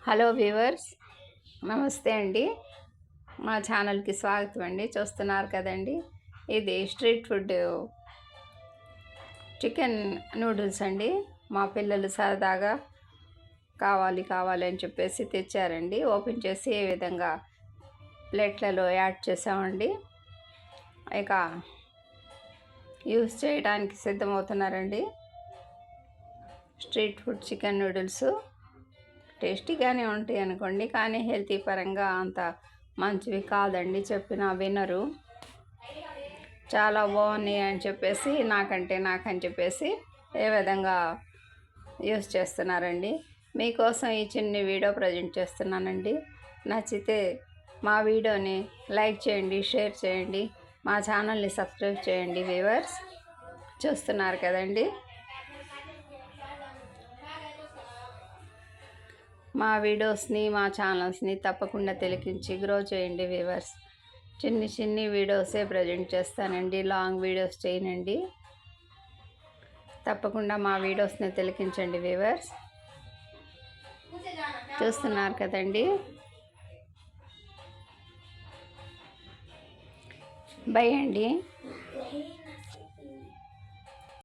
Hello viewers, నమస్తే అండి. మా ఛానల్కి స్వాగతం అండి. చూస్తున్నారు కదండి, ఇది స్ట్రీట్ ఫుడ్ చికెన్ నూడిల్స్ అండి. మా పిల్లలు సరదాగా కావాలి అని చెప్పేసి తెచ్చారండి. ఓపెన్ చేసి ఏ విధంగా ప్లేట్లలో యాడ్ చేసామండి. ఇక యూస్ చేయడానికి సిద్ధమవుతున్నారండి. స్ట్రీట్ ఫుడ్ చికెన్ నూడిల్స్ టేస్టీగానే ఉంటాయి అనుకోండి, కానీ హెల్తీ పరంగా అంత మంచివి కాదండి. చెప్పినా వినరు. చాలా బాగున్నాయి అని చెప్పేసి నాకని చెప్పేసి ఏ విధంగా యూస్ చేస్తున్నారండి. మీకోసం ఈ చిన్న వీడియో ప్రజెంట్ చేస్తున్నానండి. నచ్చితే మా వీడియోని లైక్ చేయండి, షేర్ చేయండి, మా ఛానల్ని సబ్స్క్రైబ్ చేయండి. వ్యూవర్స్, చూస్తున్నారు కదండి, మా వీడియోస్ని, మా ఛానల్స్ని తప్పకుండా తిలకించి గ్రో చేయండి. వ్యూవర్స్, చిన్ని వీడియోసే ప్రజెంట్ చేస్తానండి, లాంగ్ వీడియోస్ చేయనండి. తప్పకుండా మా వీడియోస్ని తిలకించండి. వ్యూవర్స్, చూస్తున్నారు కదండి. బై అండి.